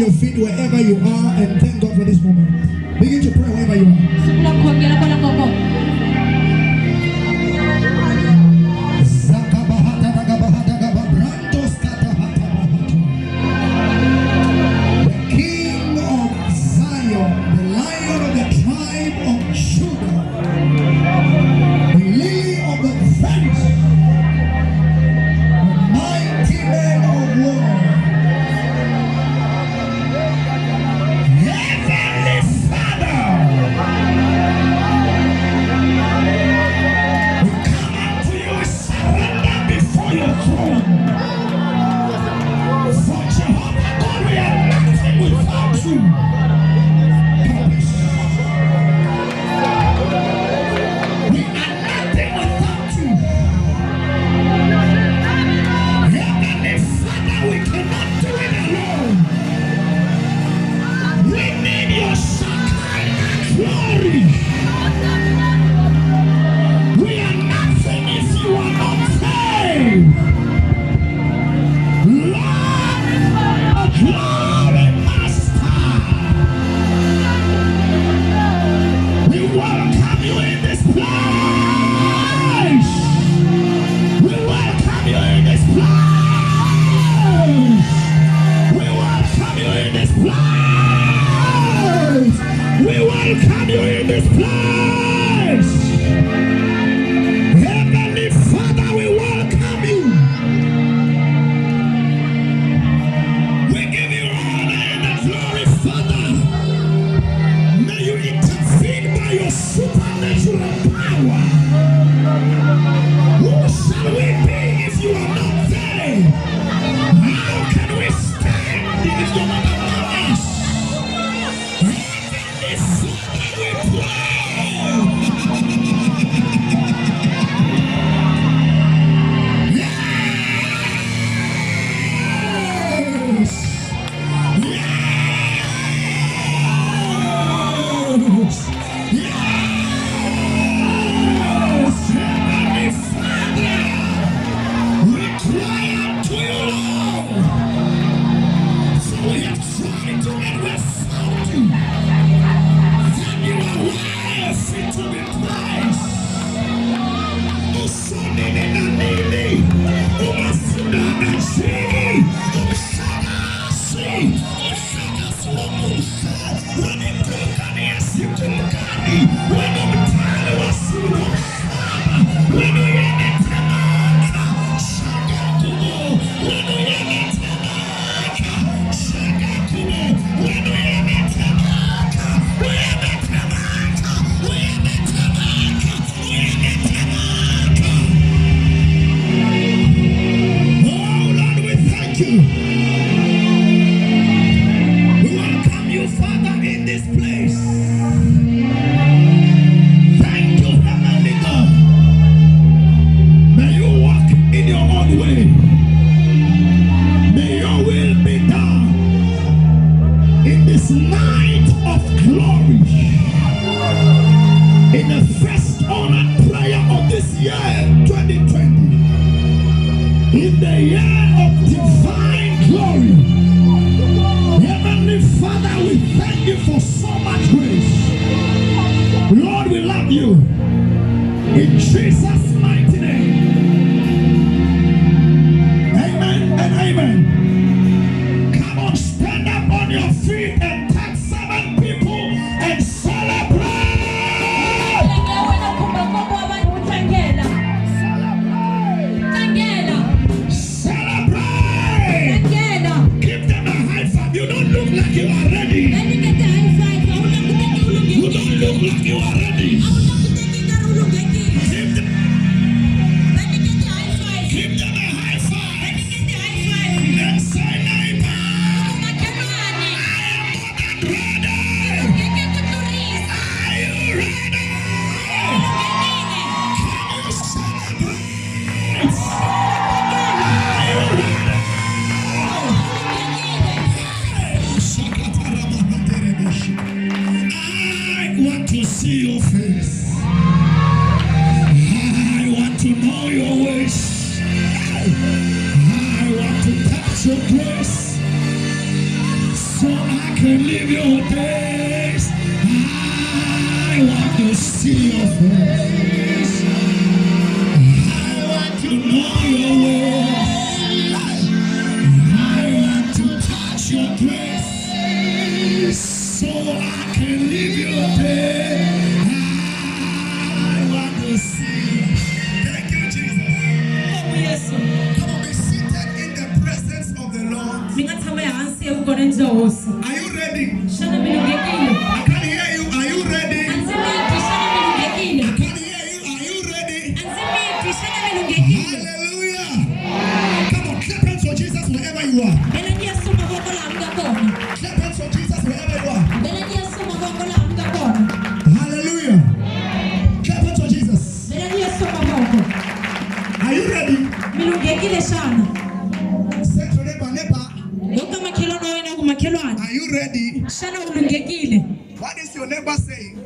your feet wherever you are and thank God for this moment. Begin to pray wherever you are. The King of Zion, the Lion of the tribe of Judah, the Lily of the Valley, the mighty man of war. Heavenly Father, we come unto you and surrender before your throne. For Jehovah God, we are nothing without you. We are nothing without you. Heavenly Father, we cannot do it alone. We need your Shekinah glory. We are nothing if you are not there. Lord, glory master, we welcome you in this place. We welcome you in this place. We welcome you in this place. We welcome you in this place. Heavenly Father, we welcome you. We give you honor and glory, Father. May you intervene by your supernatural power. Who shall we be if you are not there? How can we stand if you are not among us? Heavenly Father, we pray. In Jesus' mighty name. Amen and amen. Come on, stand up on your feet and touch 7 people and celebrate. Celebrate. Give them a high five. You don't look like you are ready. You don't look like you are ready. Give them a high five. And say, neighbor, I am more than ready. Are you ready? Can you celebrate? Are you ready? I want to see your face. can live your days. I want to see your face. I want to know your ways. I want to touch your grace, so I can live your days. I want to see. Thank you, Jesus. Come on, be seated in the presence of the Lord. Are you ready? I can't hear you. Are you ready? I can't hear you. Are you ready? Hallelujah. Come on, clap hands for Jesus wherever you are. Clap hands for Jesus wherever you are. Hallelujah. Clap hands for Jesus. Are you ready? Say to neighbor, neighbor. Are you ready? What is your neighbor saying?